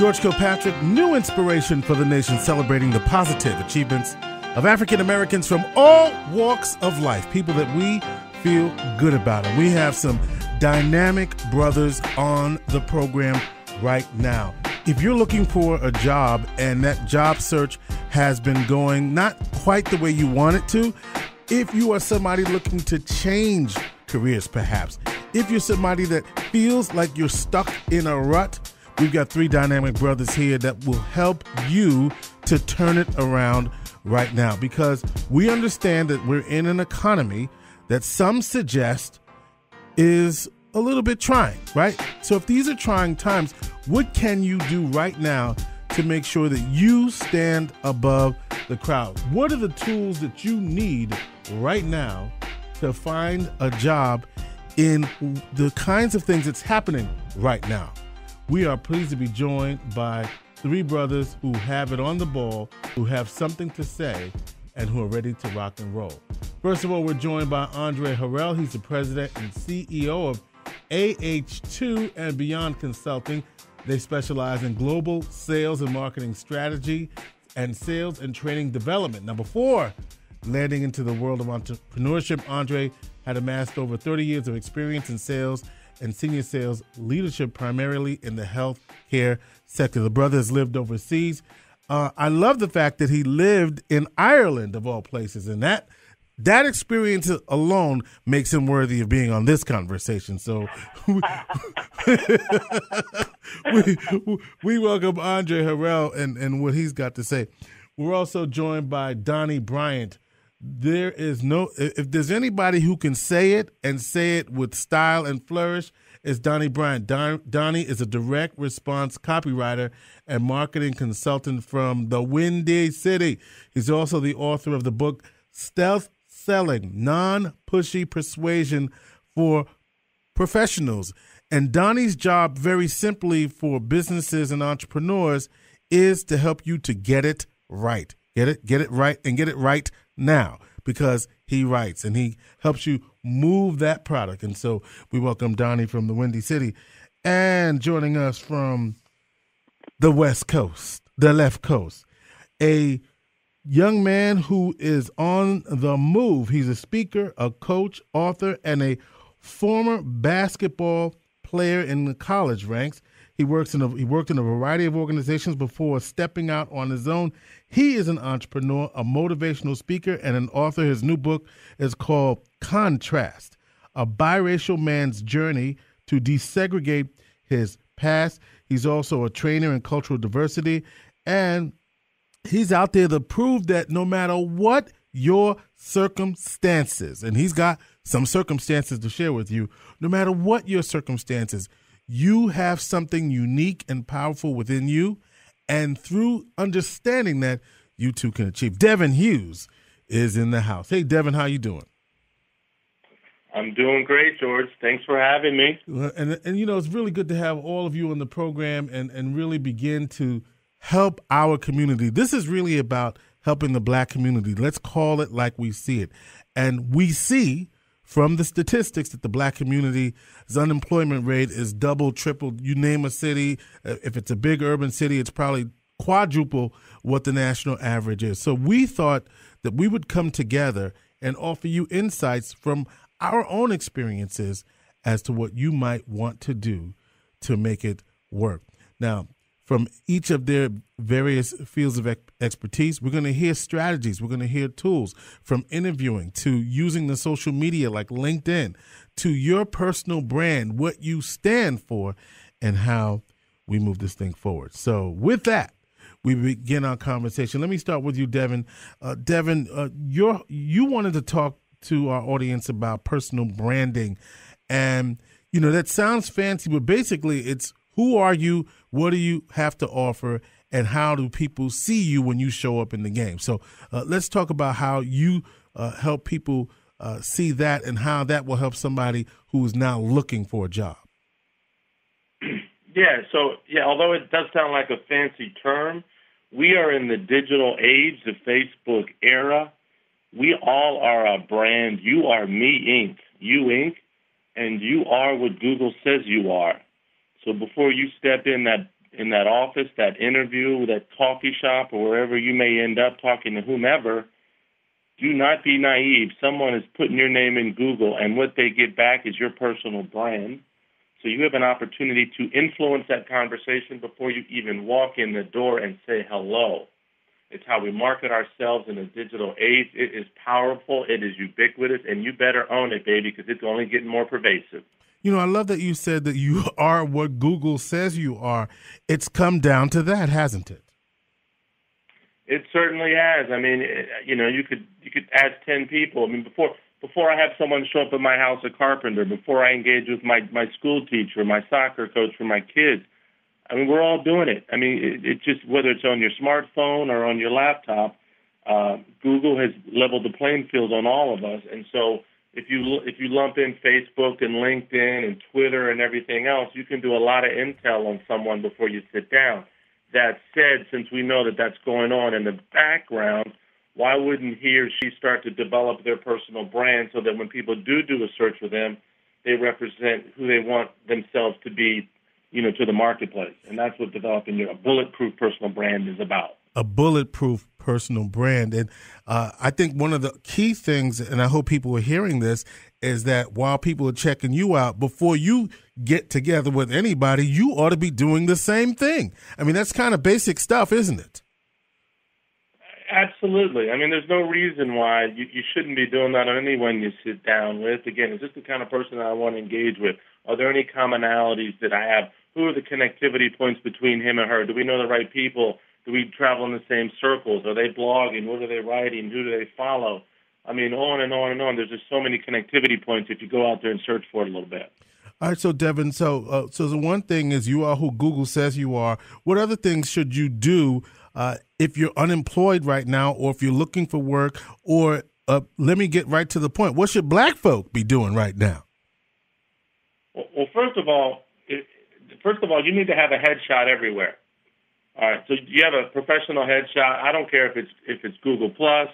George Kilpatrick, New Inspiration for the Nation, celebrating the positive achievements of African Americans from all walks of life, people that we feel good about. And we have some dynamic brothers on the program right now. If you're looking for a job and that job search has been going not quite the way you want it to, if you are somebody looking to change careers perhaps, if you're somebody that feels like you're stuck in a rut, we've got three dynamic brothers here that will help you to turn it around right now, because we understand that we're in an economy that some suggest is a little bit trying, right? So if these are trying times, what can you do right now to make sure that you stand above the crowd? What are the tools that you need right now to find a job in the kinds of things that's happening right now? We are pleased to be joined by three brothers who have it on the ball, who have something to say, and who are ready to rock and roll. First of all, we're joined by Andre Harrell. He's the president and CEO of AH2 and Beyond Consulting. They specialize in global sales and marketing strategy and sales and training development. Now, before landing into the world of entrepreneurship, Andre had amassed over 30 years of experience in sales and senior sales leadership, primarily in the healthcare sector. The brother has lived overseas. I love the fact that he lived in Ireland, of all places, and that experience alone makes him worthy of being on this conversation. So we welcome Andre Harrell and what he's got to say. We're also joined by Donnie Bryant. If there's anybody who can say it and say it with style and flourish, it's Donnie Bryant. Donnie is a direct response copywriter and marketing consultant from the Windy City. He's also the author of the book Stealth Selling, Non-Pushy Persuasion for Professionals. And Donnie's job, very simply for businesses and entrepreneurs, is to help you to get it right. Get it right, and get it right now, because he writes and he helps you move that product. And so we welcome Donnie from the Windy City. And joining us from the West Coast, the left coast, a young man who is on the move. He's a speaker, a coach, author, and a former basketball player in the college ranks. He worked in a variety of organizations before stepping out on his own. He is an entrepreneur, a motivational speaker, and an author. His new book is called Contrast, A Biracial Man's Journey to Desegregate His Past. He's also a trainer in cultural diversity, and he's out there to prove that no matter what your circumstances, and he's got some circumstances to share with you, no matter what your circumstances, you have something unique and powerful within you, and through understanding that, you too can achieve. Devin Hughes is in the house. Hey, Devin, how you doing? I'm doing great, George. Thanks for having me. And you know, it's really good to have all of you on the program and really begin to help our community. This is really about helping the Black community. Let's call it like we see it. And we see from the statistics that the Black community's unemployment rate is double, triple. You name a city. If it's a big urban city, it's probably quadruple what the national average is. So we thought that we would come together and offer you insights from our own experiences as to what you might want to do to make it work. Now, from each of their various fields of expertise, we're going to hear strategies. We're going to hear tools, from interviewing to using the social media like LinkedIn to your personal brand, what you stand for, and how we move this thing forward. So with that, we begin our conversation. Let me start with you, Devin. Devin, you wanted to talk to our audience about personal branding. And, you know, that sounds fancy, but basically it's who are you, what do you have to offer, and how do people see you when you show up in the game? So let's talk about how you help people see that and how that will help somebody who is now looking for a job. Although it does sound like a fancy term, we are in the digital age, the Facebook era. We all are a brand. You are Me Inc., You and you are what Google says you are. So before you step in that in that office, that interview, that coffee shop, or wherever you may end up talking to whomever, do not be naive. Someone is putting your name in Google, and what they get back is your personal brand. So you have an opportunity to influence that conversation before you even walk in the door and say hello. It's how we market ourselves in a digital age. It is powerful. It is ubiquitous, and you better own it, baby, because it's only getting more pervasive. You know, I love that you said that you are what Google says you are. It's come down to that, hasn't it? It certainly has. I mean, you could ask 10 people. I mean, before I have someone show up at my house, a carpenter, before I engage with my school teacher, my soccer coach for my kids, I mean, we're all doing it. I mean, it just, whether it's on your smartphone or on your laptop, Google has leveled the playing field on all of us. And so if you lump in Facebook and LinkedIn and Twitter and everything else, you can do a lot of intel on someone before you sit down. That said, since we know that that's going on in the background, why wouldn't he or she start to develop their personal brand so that when people do a search for them, they represent who they want themselves to be, to the marketplace? And that's what developing a bulletproof personal brand is about. A bulletproof personal brand. And I think one of the key things, and I hope people are hearing this, is that while people are checking you out, before you get together with anybody, you ought to be doing the same thing. I mean, that's kind of basic stuff, isn't it? Absolutely. I mean, there's no reason why you shouldn't be doing that on anyone you sit down with. Again, is this the kind of person that I want to engage with? Are there any commonalities that I have? Who are the connectivity points between him and her? Do we know the right people? Do we travel in the same circles? Are they blogging? What are they writing? Who do they follow? I mean, on and on and on. There's just so many connectivity points if you go out there and search for it a little bit. All right, so Devin, so the one thing is you are who Google says you are. What other things should you do if you're unemployed right now, or if you're looking for work, or let me get right to the point. What should black folk be doing right now? Well, first of all, you need to have a headshot everywhere. All right, so you have a professional headshot. I don't care if it's Google Plus,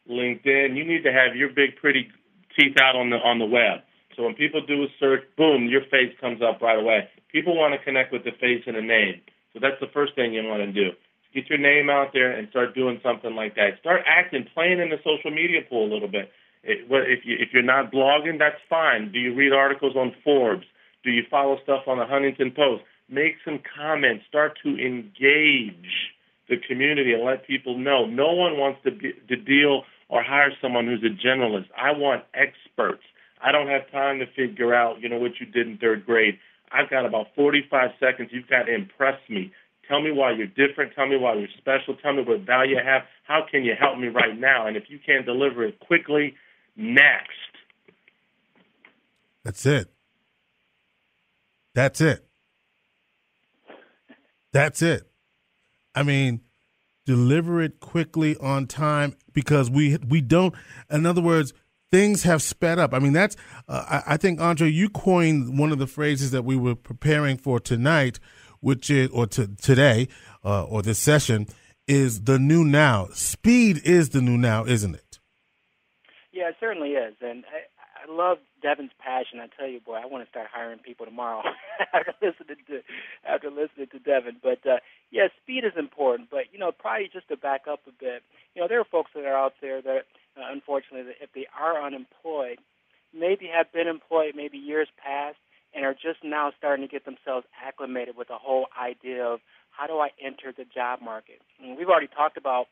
LinkedIn. You need to have your big, pretty teeth out on the web. So when people do a search, boom, your face comes up right away. People want to connect with the face and the name. So that's the first thing you want to do. Get your name out there and start doing something like that. Start acting, playing in the social media pool a little bit. If you're not blogging, that's fine. Do you read articles on Forbes? Do you follow stuff on the Huntington Post? Make some comments. Start to engage the community and let people know. No one wants to deal or hire someone who's a generalist. I want experts. I don't have time to figure out, what you did in third grade. I've got about 45 seconds. You've got to impress me. Tell me why you're different. Tell me why you're special. Tell me what value you have. How can you help me right now? And if you can't deliver it quickly, next. That's it. That's it. That's it. I mean, deliver it quickly on time, because we don't, in other words, things have sped up. I mean, that's, I think, Andre, you coined one of the phrases that we were preparing for tonight, which is, today, or this session, is the new now. Speed is the new now, isn't it? Yeah, it certainly is. And I love Devin's passion. I tell you, boy, I want to start hiring people tomorrow after listening to Devin. But yeah, speed is important. But probably just to back up a bit, there are folks that are out there that, unfortunately, if they are unemployed, maybe have been employed maybe years past, and are just now starting to get themselves acclimated with the whole idea of how do I enter the job market. And we've already talked about,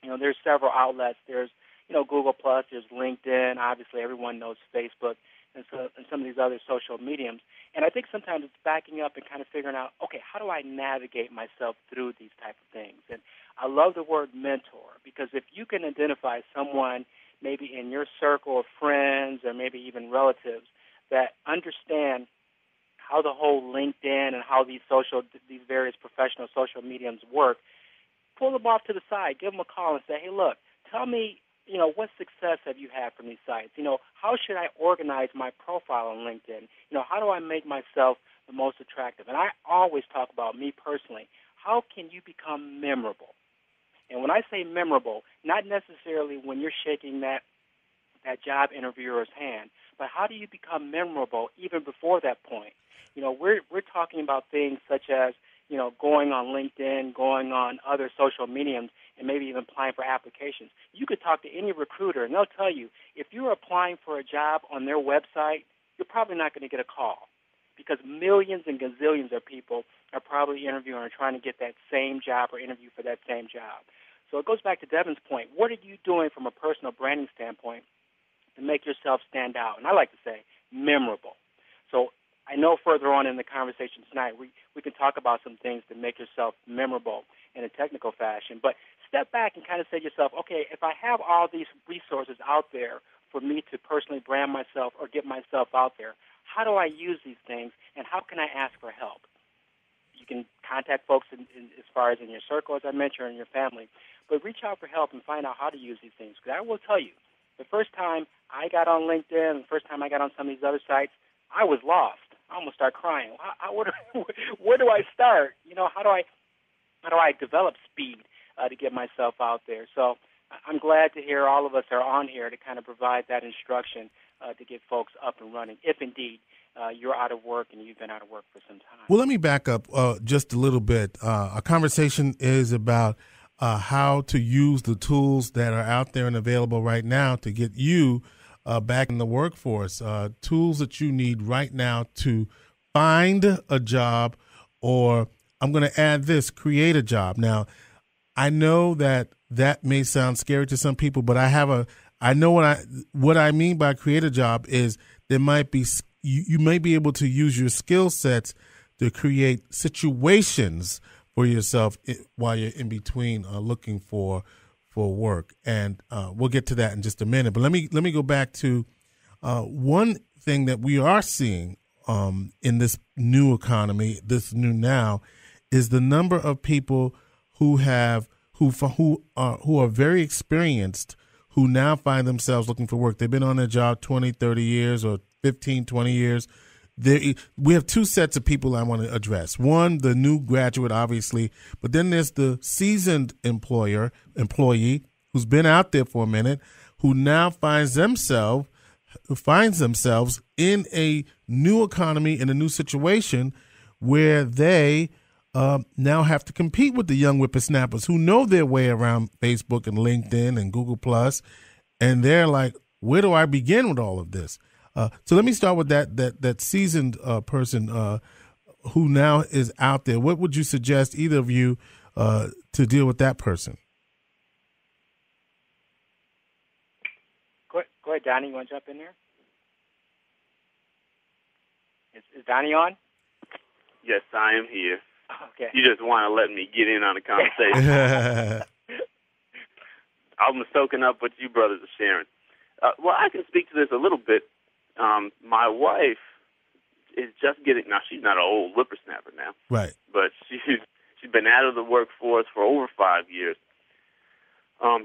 there's several outlets. There's Google Plus, there's LinkedIn, obviously everyone knows Facebook, and some of these other social mediums. And I think sometimes it's backing up and kind of figuring out, okay, how do I navigate myself through these type of things? And I love the word mentor, because if you can identify someone maybe in your circle of friends or maybe even relatives that understand how the whole LinkedIn and how these various professional social mediums work, pull them off to the side, give them a call and say, hey, look, tell me, what success have you had from these sites? How should I organize my profile on LinkedIn? How do I make myself the most attractive? And I always talk about me personally. How can you become memorable? And when I say memorable, not necessarily when you're shaking that job interviewer's hand, but how do you become memorable even before that point? We're talking about things such as, going on LinkedIn, going on other social mediums, and maybe even applying for applications. You could talk to any recruiter, and they'll tell you, if you're applying for a job on their website, you're probably not going to get a call because millions and gazillions of people are probably interviewing or trying to get that same job or interview for that same job. So it goes back to Devin's point. What are you doing from a personal branding standpoint to make yourself stand out? And I like to say memorable. So I know further on in the conversation tonight, we can talk about some things to make yourself memorable in a technical fashion. But step back and kind of say to yourself, okay, if I have all these resources out there for me to personally brand myself or get myself out there, how do I use these things, and how can I ask for help? You can contact folks as far as in your circle, as I mentioned, or in your family, but reach out for help and find out how to use these things. Because I will tell you, the first time I got on LinkedIn, the first time I got on some of these other sites, I was lost. I almost started crying. Where do I start? How do I develop speed to get myself out there? So I'm glad to hear all of us are on here to kind of provide that instruction to get folks up and running, if indeed you're out of work and you've been out of work for some time. Well, let me back up just a little bit. Our conversation is about how to use the tools that are out there and available right now to get you back in the workforce, tools that you need right now to find a job, or I'm going to add this, create a job. Now, I know that may sound scary to some people, but I know what I mean by create a job is there might be, you may be able to use your skill sets to create situations for yourself while you're in between looking for work, and we'll get to that in just a minute. But let me go back to one thing that we are seeing in this new economy, this new now, is the number of people who are very experienced, who now find themselves looking for work. They've been on their job 20, 30 years or 15, 20 years. We have two sets of people I want to address. One, the new graduate, obviously, but then there's the seasoned employee who's been out there for a minute, who now finds themselves in a new economy, in a new situation where they now have to compete with the young whippersnappers who know their way around Facebook and LinkedIn and Google Plus, and they're like, where do I begin with all of this? So let me start with that seasoned person who now is out there. What would you suggest, either of you, to deal with that person? Go ahead, Donnie. You want to jump in there? Is Donnie on? Yes, I am here. Okay. You just want to let me get in on the conversation. I'm soaking up what you brothers are sharing. Well, I can speak to this a little bit. My wife is just getting, now she's not an old whippersnapper now. Right. But she's been out of the workforce for over 5 years.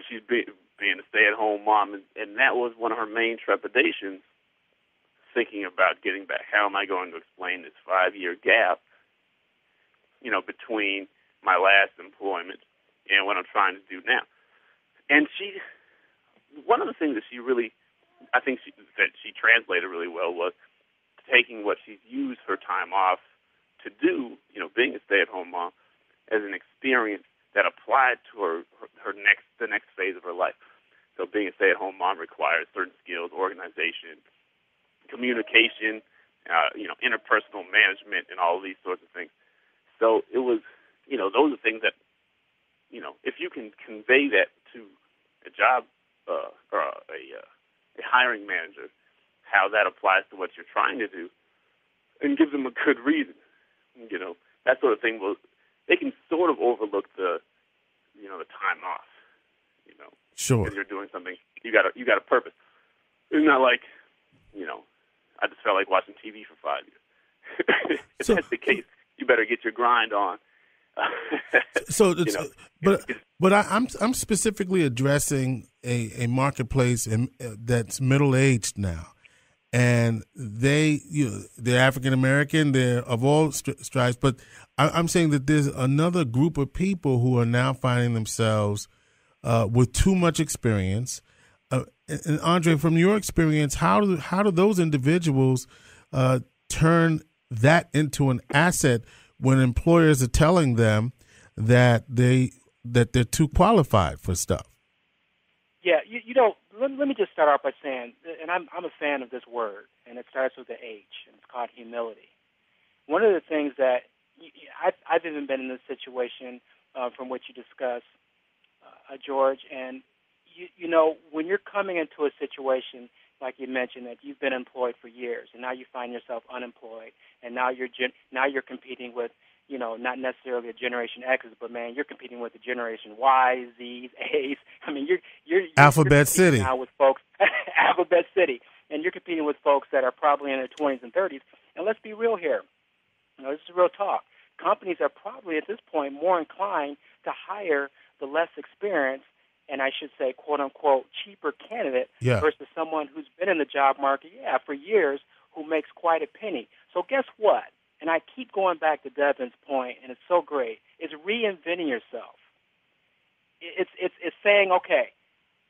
She's being a stay-at-home mom, and that was one of her main trepidations, thinking about getting back. How am I going to explain this 5-year gap, between my last employment and what I'm trying to do now? And one of the things that she translated really well was taking what she's used her time off to do, being a stay-at-home mom, as an experience that applied to the next phase of her life. So being a stay-at-home mom requires certain skills, organization, communication, interpersonal management, and all of these sorts of things. So it was, those are things that, if you can convey that to a job or a hiring manager, how that applies to what you're trying to do, and give them a good reason, that sort of thing they can sort of overlook the time off, Sure. Because you're doing something, you got a purpose. It's not like, I just felt like watching TV for 5 years. If that's the case, you better get your grind on. But I'm specifically addressing a marketplace that's middle aged now, and they're African American, they're of all stripes. But I'm saying that there's another group of people who are now finding themselves with too much experience. And Andre, from your experience, how do those individuals turn that into an asset when employers are telling them that they're too qualified for stuff. Yeah, you know, let me just start off by saying, and I'm a fan of this word, and it starts with the H, and it's called humility. One of the things that I've even been in this situation from what you discussed, George, and you know, when you're coming into a situation like you mentioned that you've been employed for years, and now you find yourself unemployed, and now you're competing with, you know, not necessarily a Generation X's, but man, you're competing with the Generation Y, Z's, A's. I mean, you're Alphabet City now with folks, Alphabet City, and you're competing with folks that are probably in their 20s and 30s. And let's be real here. You know, this is real talk. Companies are probably at this point more inclined to hire the less experienced, and I should say, quote unquote, cheaper candidate versus someone who's been in the job market, for years, who makes quite a penny. So guess what? And I keep going back to Devin's point, and it's so great, is reinventing yourself. It's saying, okay,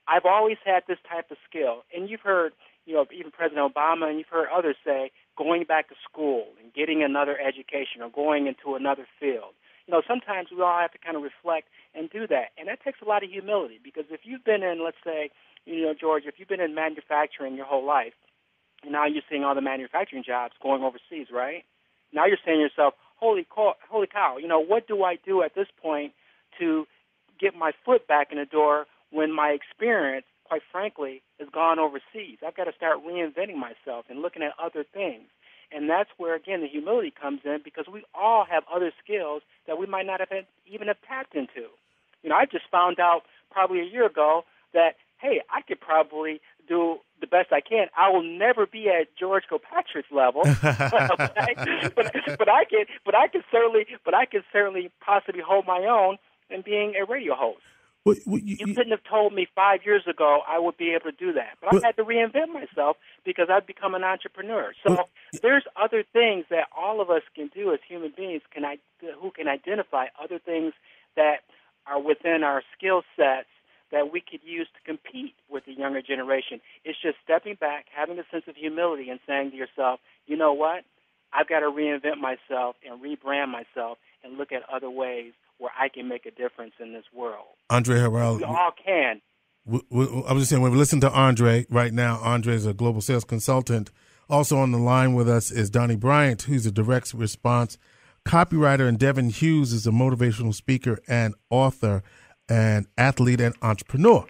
I've always had this type of skill. And you've heard, you know, even President Obama, and you've heard others say going back to school and getting another education or going into another field. You know, sometimes we all have to kind of reflect and do that. And that takes a lot of humility, because if you've been in, let's say, you know, George, if you've been in manufacturing your whole life, and now you're seeing all the manufacturing jobs going overseas, right? Now you're saying to yourself, holy cow, you know, what do I do at this point to get my foot back in the door when my experience, quite frankly, has gone overseas? I've got to start reinventing myself and looking at other things. And that's where, again, the humility comes in, because we all have other skills that we might not have even have tapped into. You know, I just found out probably a year ago that, hey, I could probably do the best I can. I will never be at George Kilpatrick's level, but I can certainly possibly hold my own in being a radio host. Well, you couldn't have told me 5 years ago I would be able to do that. But I had to reinvent myself because I've become an entrepreneur. So there's other things that all of us can do as human beings who can identify other things that are within our skill sets that we could use to compete with the younger generation. It's just stepping back, having a sense of humility, and saying to yourself, you know what? I've got to reinvent myself and rebrand myself and look at other ways where I can make a difference in this world. Andre Harrell. We all can. I was just saying, when we listen to Andre right now, Andre is a global sales consultant. Also on the line with us is Donnie Bryant, who's a direct response copywriter, and Devin Hughes is a motivational speaker and author and athlete and entrepreneur.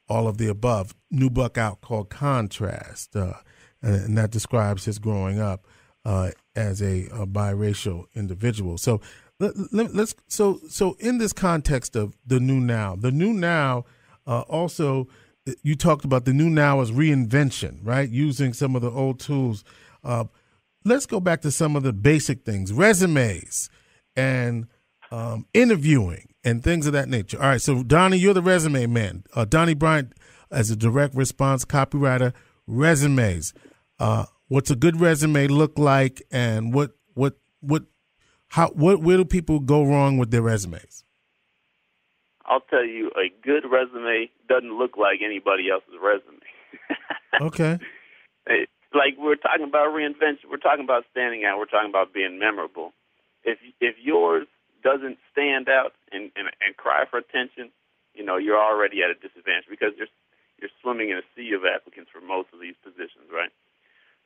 All of the above. New book out called Contrast, and that describes his growing up as a biracial individual. So let's in this context of the new now, also you talked about the new now as reinvention, right? Using some of the old tools. Let's go back to some of the basic things, resumes and interviewing and things of that nature. All right, so Donnie, you're the resume man. Donnie Bryant, as a direct response copywriter, resumes. What's a good resume look like, and where do people go wrong with their resumes? I'll tell you, a good resume doesn't look like anybody else's resume. Okay. Like, we're talking about reinvention, we're talking about standing out, we're talking about being memorable. If yours doesn't stand out and cry for attention, you know, you're already at a disadvantage, because you're swimming in a sea of applicants for most of these positions, right?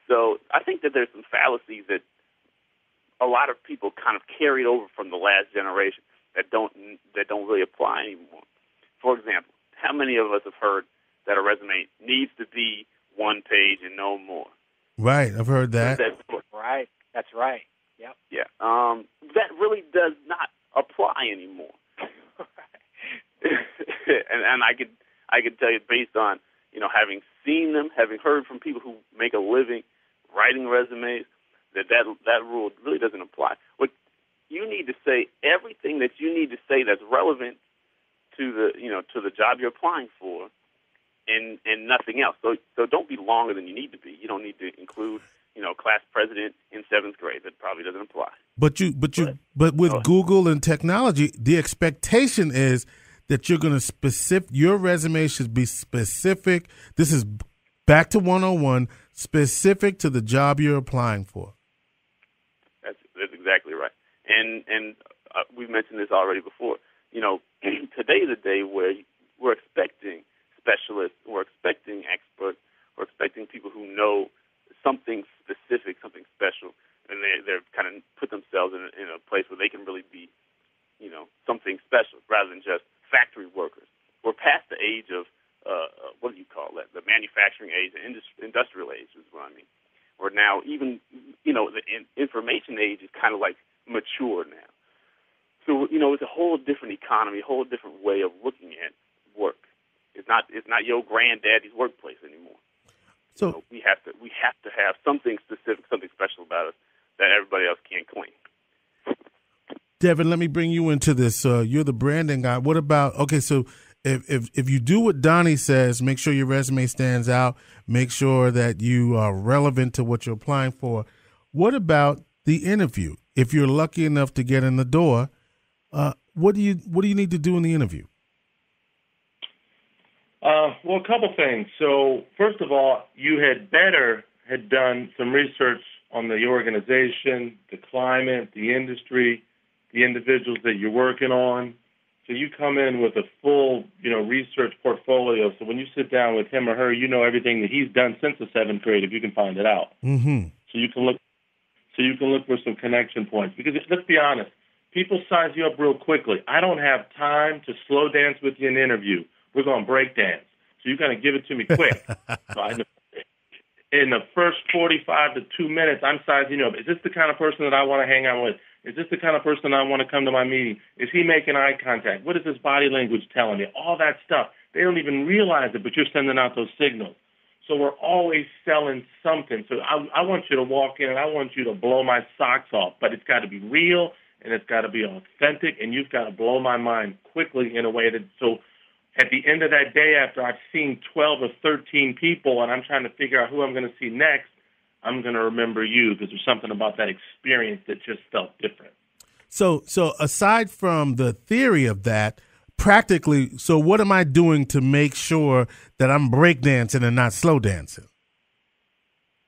So I think that there's some fallacies that a lot of people kind of carried over from the last generation that don't really apply anymore. For example, how many of us have heard that a resume needs to be one page and no more? Right, I've heard that. Right, that's right. Yep. Yeah. That really does not apply anymore. and I could tell you, based on, you know, having seen them, having heard from people who make a living writing resumes, that rule really doesn't apply. What you need to say, everything that you need to say that's relevant to the job you're applying for, and nothing else. So don't be longer than you need to be. You don't need to include, you know, class president in 7th grade. That probably doesn't apply. But with Google and technology, the expectation is that you're going to your resume should be specific. This is back to 101, specific to the job you're applying for. That's exactly right. And we've mentioned this already before. Today is a day where we're expecting specialists, we're expecting experts, we're expecting people who know something specific, something special, and they're kind of put themselves in a place where they can really be, something special rather than just factory workers. We're past the age of, what do you call that? The manufacturing age, the industrial age is what I mean. Or now even, the information age is kind of like mature now. So, it's a whole different economy, a whole different way of looking at work. It's not your granddaddy's workplace anymore. So we have to have something specific, something special about us that everybody else can't claim. Devin, let me bring you into this. You're the branding guy. What about, okay, so if you do what Donnie says, make sure your resume stands out, make sure that you are relevant to what you're applying for. What about the interview? If you're lucky enough to get in the door, what do you need to do in the interview? Well, a couple things. So first of all, you had done some research on the organization, the climate, the industry, the individuals that you're working on. So you come in with a full, research portfolio. So when you sit down with him or her, you know everything that he's done since the 7th grade, if you can find it out. Mm-hmm. So you can look for some connection points. Because let's be honest, people size you up real quickly. I don't have time to slow dance with you in an interview. We're going to break dance. So you got to give it to me quick. So in the first 45 to 2 minutes, I'm sizing you up. Is this the kind of person that I want to hang out with? Is this the kind of person I want to come to my meeting? Is he making eye contact? What is his body language telling me? All that stuff. They don't even realize it, but you're sending out those signals. So we're always selling something. So I want you to walk in and I want you to blow my socks off, but it's got to be real and it's got to be authentic, and you've got to blow my mind quickly in a way that so at the end of that day, after I've seen 12 or 13 people and I'm trying to figure out who I'm going to see next, I'm going to remember you because there's something about that experience that just felt different. So aside from the theory of that, practically, so what am I doing to make sure that I'm breakdancing and not slow dancing?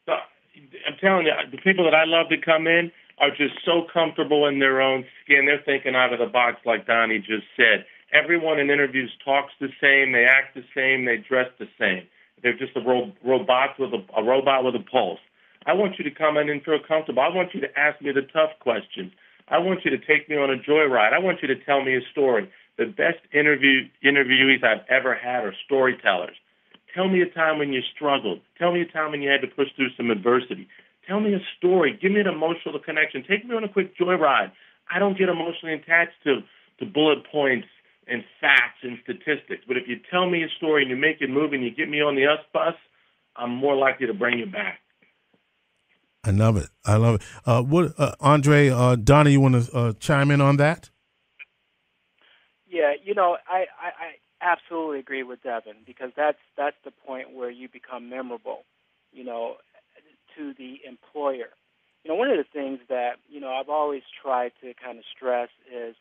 I'm telling you, the people that I love to come in are just so comfortable in their own skin. They're thinking out of the box, like Donnie just said. Everyone in interviews talks the same, they act the same, they dress the same. They're just a robot with a pulse. I want you to come in and feel comfortable. I want you to ask me the tough questions. I want you to take me on a joyride. I want you to tell me a story. The best interviewees I've ever had are storytellers. Tell me a time when you struggled. Tell me a time when you had to push through some adversity. Tell me a story. Give me an emotional connection. Take me on a quick joyride. I don't get emotionally attached to bullet points and facts and statistics. But if you tell me a story and you make it move and you get me on the us bus, I'm more likely to bring you back. I love it. Andre, Donnie, you want to chime in on that? Yeah, I absolutely agree with Devin because that's the point where you become memorable, to the employer. One of the things that, I've always tried to kind of stress is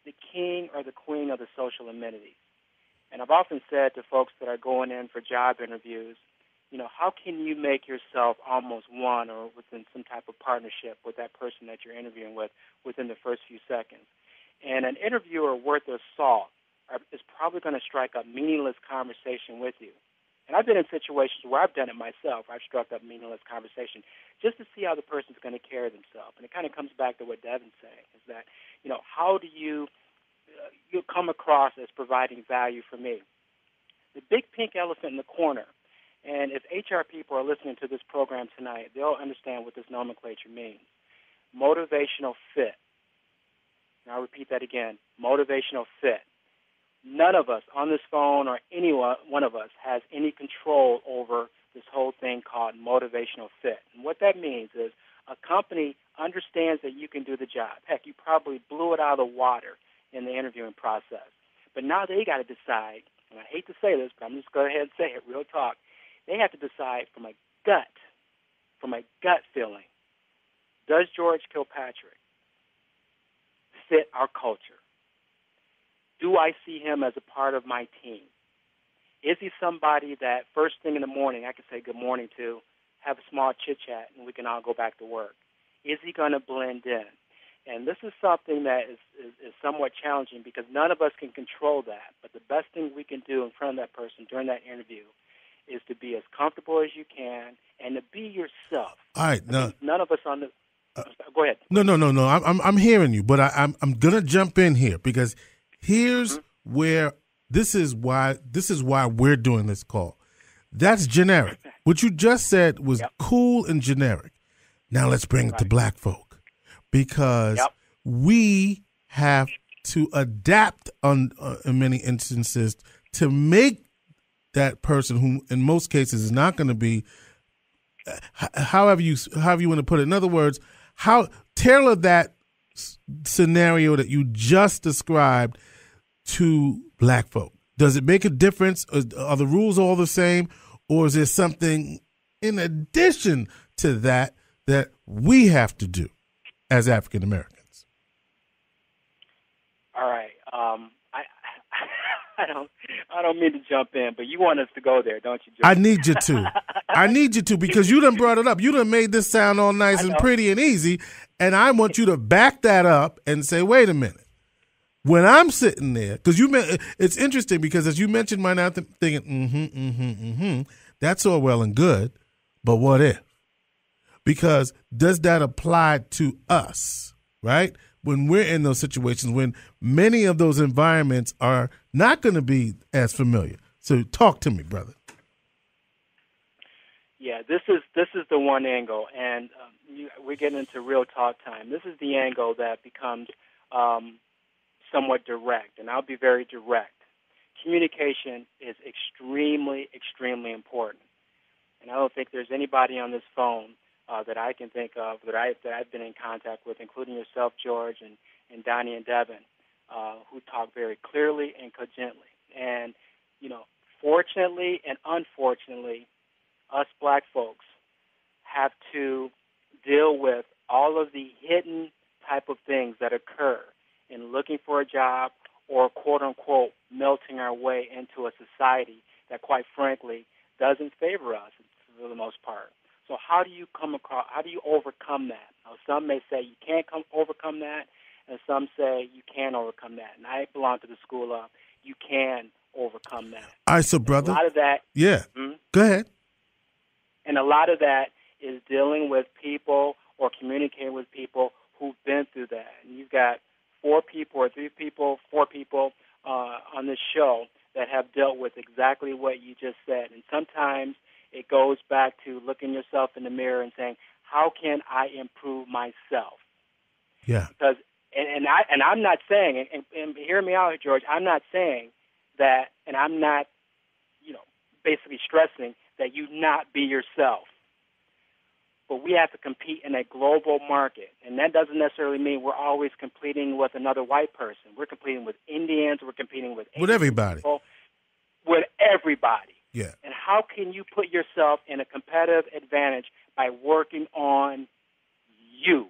the king or the queen of the social amenities. And I've often said to folks that are going in for job interviews, how can you make yourself almost one or within some type of partnership with that person that you're interviewing with within the first few seconds? And an interviewer worth their salt is probably going to strike up meaningless conversation with you. And I've been in situations where I've done it myself. I've struck up meaningless conversation just to see how the person's going to carry themselves. And it kind of comes back to what Devin's saying, is that, how do you come across as providing value for me? The big pink elephant in the corner, and if HR people are listening to this program tonight, they'll understand what this nomenclature means. Motivational fit. And I'll repeat that again, motivational fit. None of us on this phone or any one of us has any control over this whole thing called motivational fit. And what that means is a company understands that you can do the job. Heck, you probably blew it out of the water in the interviewing process. But now they got to decide, and I hate to say this, but I'm just going to go ahead and say it, real talk. They have to decide from a gut feeling, does George Kilpatrick fit our culture? Do I see him as a part of my team? Is he somebody that first thing in the morning I can say good morning to, have a small chit-chat, and we can all go back to work? Is he going to blend in? And this is something that is somewhat challenging because none of us can control that. But the best thing we can do in front of that person during that interview is to be as comfortable as you can and to be yourself. All right, now none of us on the go ahead. No. I'm hearing you, but I'm gonna jump in here because here's where this is why we're doing this call. That's generic. What you just said was cool and generic. Now let's bring it to black folk because we have to adapt in many instances to make that person who in most cases is not going to be however you want to put it. In other words, how tailor that scenario that you just described to black folk. Does it make a difference? Are the rules all the same, or is there something in addition to that we have to do as African Americans? All right. I don't mean to jump in, but you want us to go there, don't you, Joe? I need you to. I need you to because you done brought it up. You done made this sound all nice and pretty and easy, and I want you to back that up and say, wait a minute. When I'm sitting there, because it's interesting because as you mentioned, my now thinking, that's all well and good, but what if? Because does that apply to us, right? When we're in those situations, when many of those environments are not going to be as familiar. So talk to me, brother. Yeah, this is the one angle, and we're getting into real talk time. This is the angle that becomes somewhat direct, and I'll be very direct. Communication is extremely, extremely important, and I don't think there's anybody on this phone that I can think of that I've been in contact with, including yourself, George, and Donnie and Devin, who talk very clearly and cogently. And, fortunately and unfortunately, us black folks have to deal with all of the hidden type of things that occur in looking for a job or, quote-unquote, melting our way into a society that, quite frankly, doesn't favor us for the most part. So how do you overcome that? Now, some may say you can't overcome that, and some say you can overcome that. And I belong to the school of you can overcome that. All right, so brother. A lot of that. Yeah. Go ahead. And a lot of that is dealing with people or communicating with people who've been through that. And you've got 4 people on this show that have dealt with exactly what you just said. And sometimes it goes back to looking yourself in the mirror and saying, how can I improve myself? Yeah. Because and I'm not saying, and hear me out, George, I'm not saying that, and I'm not, basically stressing that you not be yourself. But we have to compete in a global market, and that doesn't necessarily mean we're always competing with another white person. We're competing with Indians. We're competing with Asian everybody. People, with everybody. Yeah. And how can you put yourself in a competitive advantage by working on you?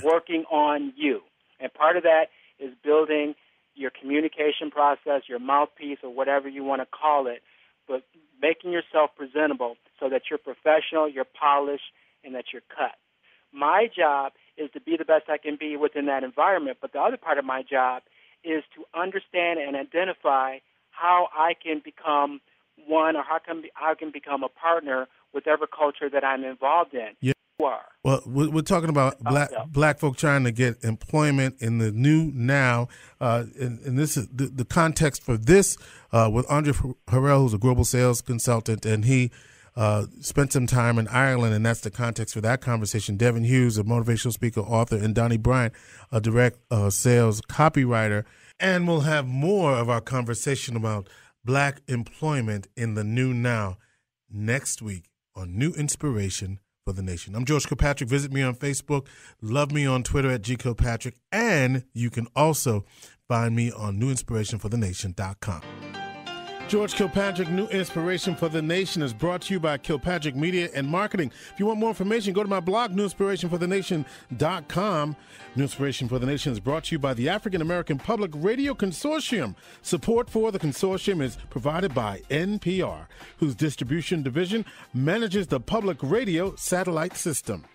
Working on you. And part of that is building your communication process, your mouthpiece, or whatever you want to call it, but making yourself presentable so that you're professional, you're polished, and that you're cut. My job is to be the best I can be within that environment, but the other part of my job is to understand and identify how I can become one, or how I can become a partner with every culture that I'm involved in. Yeah. You are. Well, we're talking about black folk trying to get employment in the new now, and this is the context for this with Andre Harrell, who's a global sales consultant, and he spent some time in Ireland, and that's the context for that conversation. Devin Hughes, a motivational speaker, author, and Donnie Bryant, a direct sales copywriter. And we'll have more of our conversation about black employment in the new now next week on New Inspiration for the Nation. I'm George Kilpatrick. Visit me on Facebook. Love me on Twitter at @GKilpatrick. And you can also find me on newinspirationforthenation.com. George Kilpatrick, New Inspiration for the Nation, is brought to you by Kilpatrick Media and Marketing. If you want more information, go to my blog, newinspirationforthenation.com. New Inspiration for the Nation is brought to you by the African American Public Radio Consortium. Support for the consortium is provided by NPR, whose distribution division manages the public radio satellite system.